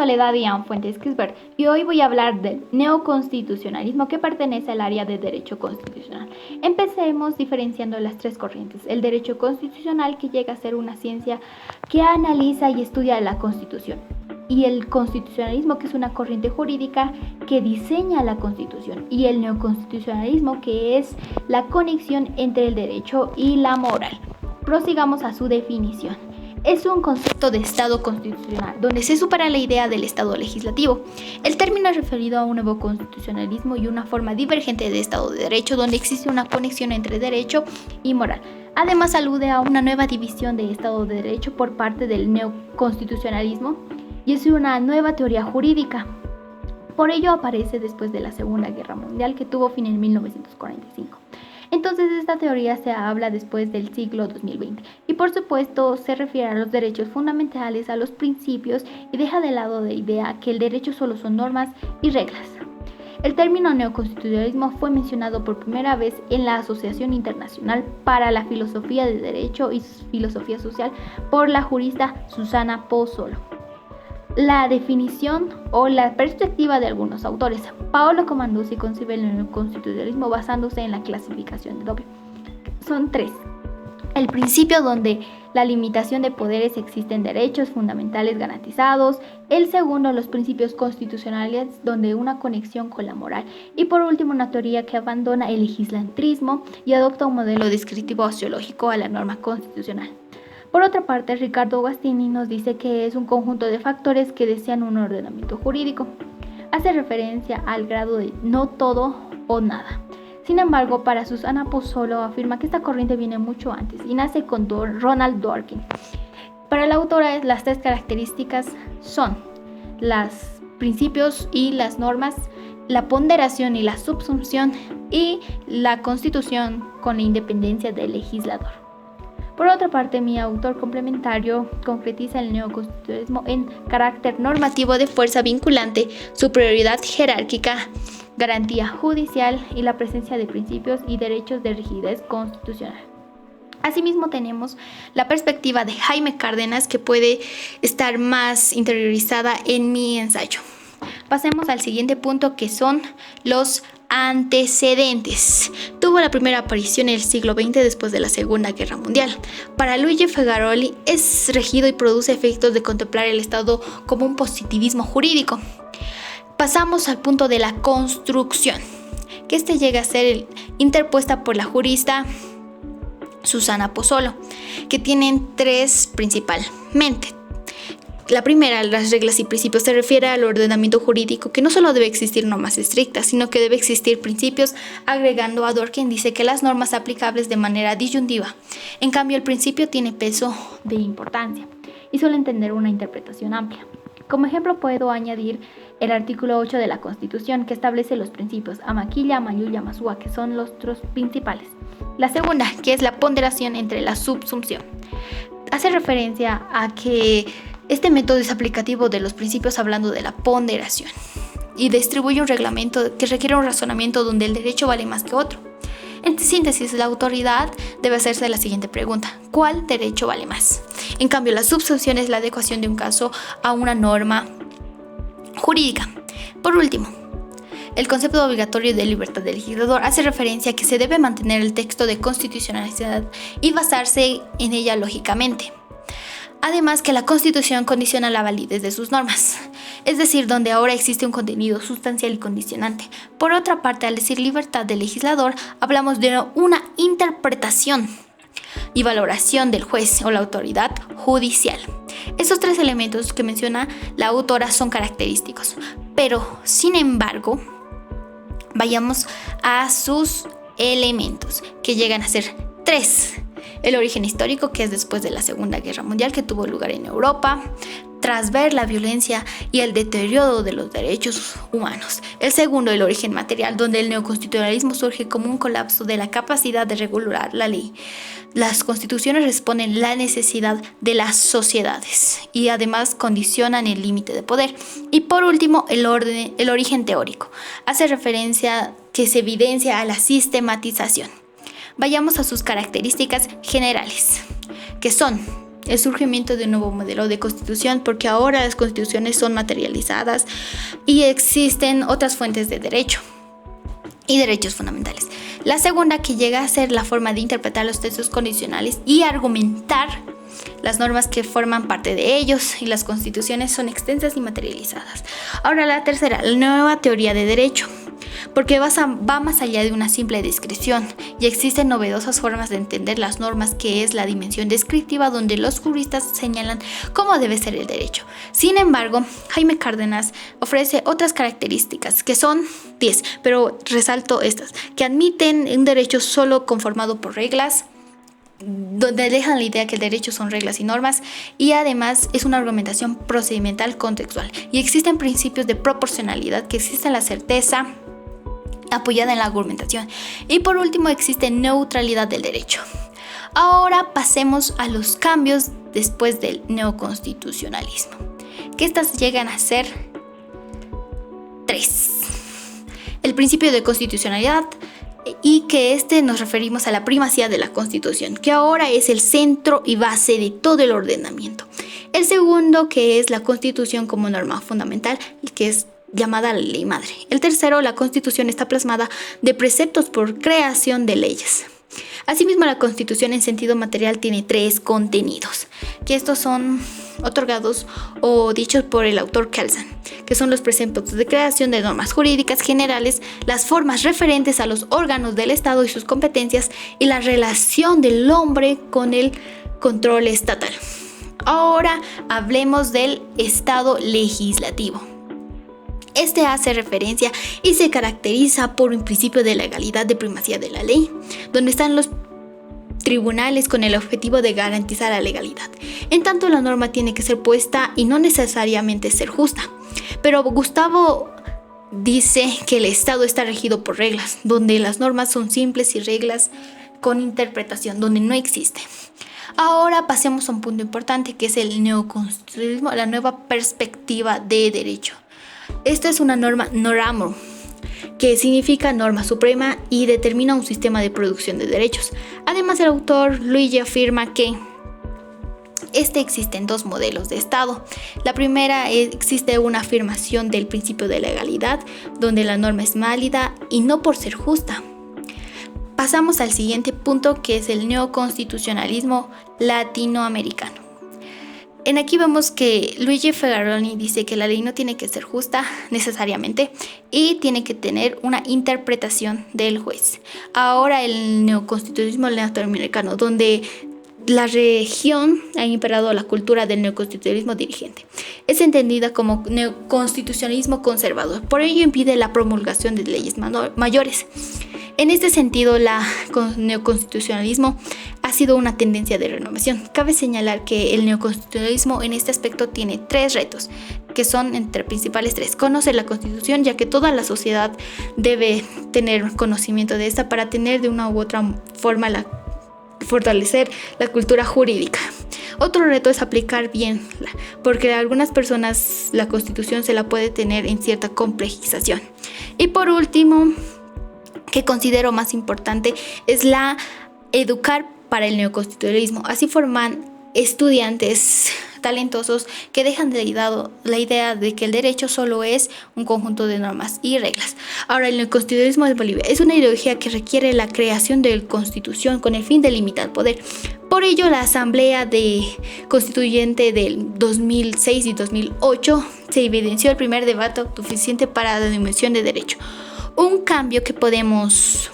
Soledad Ian Fuentes Quisbert y hoy voy a hablar del neoconstitucionalismo que pertenece al área de derecho constitucional. Empecemos diferenciando las tres corrientes. El derecho constitucional, que llega a ser una ciencia que analiza y estudia la Constitución, y el constitucionalismo, que es una corriente jurídica que diseña la Constitución, y el neoconstitucionalismo, que es la conexión entre el derecho y la moral. Prosigamos a su definición. Es un concepto de Estado constitucional, donde se supera la idea del Estado legislativo. El término es referido a un nuevo constitucionalismo y una forma divergente de Estado de Derecho, donde existe una conexión entre derecho y moral. Además, alude a una nueva división de Estado de Derecho por parte del neoconstitucionalismo y es una nueva teoría jurídica. Por ello aparece después de la Segunda Guerra Mundial, que tuvo fin en 1945. Entonces esta teoría se habla después del siglo 2020 y por supuesto se refiere a los derechos fundamentales, a los principios y deja de lado la idea que el derecho solo son normas y reglas. El término neoconstitucionalismo fue mencionado por primera vez en la Asociación Internacional para la Filosofía de Derecho y Filosofía Social por la jurista Susana Pozzolo. La definición o la perspectiva de algunos autores. Paolo Comanduzzi concibe el neoconstitucionalismo basándose en la clasificación de Dobbe. Son tres. El principio, donde la limitación de poderes existen derechos fundamentales garantizados. El segundo, los principios constitucionales, donde una conexión con la moral. Y por último, una teoría que abandona el legislatrismo y adopta un modelo descriptivo axiológico a la norma constitucional. Por otra parte, Ricardo Guastini nos dice que es un conjunto de factores que desean un ordenamiento jurídico. Hace referencia al grado de no todo o nada. Sin embargo, para Susana Pozzolo afirma que esta corriente viene mucho antes y nace con Ronald Dworkin. Para la autora, las tres características son los principios y las normas, la ponderación y la subsunción y la constitución con la independencia del legislador. Por otra parte, mi autor complementario concretiza el neoconstitucionalismo en carácter normativo de fuerza vinculante, superioridad jerárquica, garantía judicial y la presencia de principios y derechos de rigidez constitucional. Asimismo, tenemos la perspectiva de Jaime Cárdenas, que puede estar más interiorizada en mi ensayo. Pasemos al siguiente punto, que son los antecedentes. Tuvo la primera aparición en el siglo XX después de la Segunda Guerra Mundial. Para Luigi Fagaroli es regido y produce efectos de contemplar el Estado como un positivismo jurídico. Pasamos al punto de la construcción, que llega a ser interpuesta por la jurista Susana Pozzolo, que tienen tres principalmente. La primera, las reglas y principios, se refiere al ordenamiento jurídico, que no solo debe existir normas estrictas, sino que debe existir principios, agregando a Dworkin dice que las normas aplicables de manera disyuntiva. En cambio, el principio tiene peso de importancia y suele tener una interpretación amplia. Como ejemplo, puedo añadir el artículo 8 de la Constitución, que establece los principios Amaquilla, Mayuya, Masúa, que son los otros principales. La segunda, que es la ponderación entre la subsunción, hace referencia a que este método es aplicativo de los principios hablando de la ponderación y distribuye un reglamento que requiere un razonamiento donde el derecho vale más que otro. En síntesis, la autoridad debe hacerse la siguiente pregunta: ¿cuál derecho vale más? En cambio, la subsunción es la adecuación de un caso a una norma jurídica. Por último, el concepto obligatorio de libertad del legislador hace referencia a que se debe mantener el texto de constitucionalidad y basarse en ella lógicamente. Además, que la Constitución condiciona la validez de sus normas, es decir, donde ahora existe un contenido sustancial y condicionante. Por otra parte, al decir libertad del legislador, hablamos de una interpretación y valoración del juez o la autoridad judicial. Estos tres elementos que menciona la autora son característicos, pero, sin embargo, vayamos a sus elementos, que llegan a ser tres. El origen histórico, que es después de la Segunda Guerra Mundial, que tuvo lugar en Europa, tras ver la violencia y el deterioro de los derechos humanos. El segundo, el origen material, donde el neoconstitucionalismo surge como un colapso de la capacidad de regular la ley. Las constituciones responden a la necesidad de las sociedades y además condicionan el límite de poder. Y por último, el origen teórico. Hace referencia que se evidencia a la sistematización. Vayamos a sus características generales, que son el surgimiento de un nuevo modelo de constitución, porque ahora las constituciones son materializadas y existen otras fuentes de derecho y derechos fundamentales. La segunda, que llega a ser la forma de interpretar los textos constitucionales y argumentar las normas que forman parte de ellos, y las constituciones son extensas y materializadas. Ahora la tercera, la nueva teoría de derecho, porque va más allá de una simple descripción y existen novedosas formas de entender las normas, que es la dimensión descriptiva, donde los juristas señalan cómo debe ser el derecho. Sin embargo, Jaime Cárdenas ofrece otras características, que son 10, pero resalto estas, que admiten un derecho solo conformado por reglas, donde dejan la idea que el derecho son reglas y normas, y además es una argumentación procedimental contextual, y existen principios de proporcionalidad, que existe la certeza apoyada en la argumentación, y por último existe neutralidad del derecho. Ahora pasemos a los cambios después del neoconstitucionalismo, que estas llegan a ser 3. El principio de constitucionalidad, y que nos referimos a la primacía de la Constitución, que ahora es el centro y base de todo el ordenamiento. El segundo, que es la Constitución como norma fundamental, y que es llamada la ley madre. El tercero, la Constitución está plasmada de preceptos por creación de leyes. Asimismo, la Constitución en sentido material tiene 3 contenidos, que estos son otorgados o dichos por el autor Kelsen, que son los preceptos de creación de normas jurídicas generales, las formas referentes a los órganos del Estado y sus competencias, y la relación del hombre con el control estatal. Ahora hablemos del Estado legislativo. Este hace referencia y se caracteriza por un principio de legalidad, de primacía de la ley, donde están los tribunales con el objetivo de garantizar la legalidad. En tanto, la norma tiene que ser puesta y no necesariamente ser justa. Pero Gustavo dice que el Estado está regido por reglas, donde las normas son simples, y reglas con interpretación, donde no existe. Ahora pasemos a un punto importante, que es el neoconstitucionalismo, la nueva perspectiva de derecho. Esta es una norma noramur, que significa norma suprema y determina un sistema de producción de derechos. Además, el autor Luigi afirma que existen 2 modelos de Estado. La primera, existe una afirmación del principio de legalidad, donde la norma es válida y no por ser justa. Pasamos al siguiente punto, que es el neoconstitucionalismo latinoamericano. Aquí vemos que Luigi Ferraroni dice que la ley no tiene que ser justa necesariamente y tiene que tener una interpretación del juez. Ahora el neoconstitucionalismo latinoamericano, donde la región ha imperado la cultura del neoconstitucionalismo dirigente. Es entendida como neoconstitucionalismo conservador, por ello impide la promulgación de leyes mayores. En este sentido, el neoconstitucionalismo ha sido una tendencia de renovación. Cabe señalar que el neoconstitucionalismo en este aspecto tiene 3 retos, que son entre principales 3. Conocer la Constitución, ya que toda la sociedad debe tener conocimiento de esta para tener de una u otra forma fortalecer la cultura jurídica. Otro reto es aplicar bien, porque a algunas personas la Constitución se la puede tener en cierta complejización. Y por último, que considero más importante, es la educar para el neoconstitucionalismo. Así forman estudiantes talentosos que dejan de lado la idea de que el derecho solo es un conjunto de normas y reglas. Ahora, el neoconstitucionalismo de Bolivia es una ideología que requiere la creación de la Constitución con el fin de limitar poder. Por ello, la Asamblea Constituyente del 2006 y 2008 se evidenció el primer debate suficiente para la dimensión de derecho. Un cambio que podemos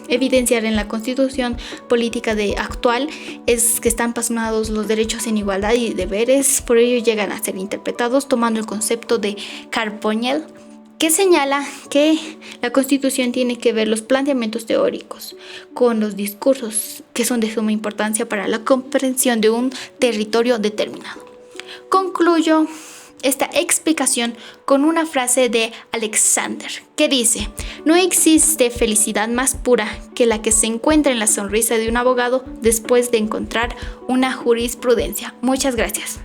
evidenciar en la constitución política actual es que están plasmados los derechos en igualdad y deberes, por ello llegan a ser interpretados tomando el concepto de Carbonell, que señala que la Constitución tiene que ver los planteamientos teóricos con los discursos, que son de suma importancia para la comprensión de un territorio determinado. Concluyo esta explicación con una frase de Alexander, que dice: no existe felicidad más pura que la que se encuentra en la sonrisa de un abogado después de encontrar una jurisprudencia. Muchas gracias.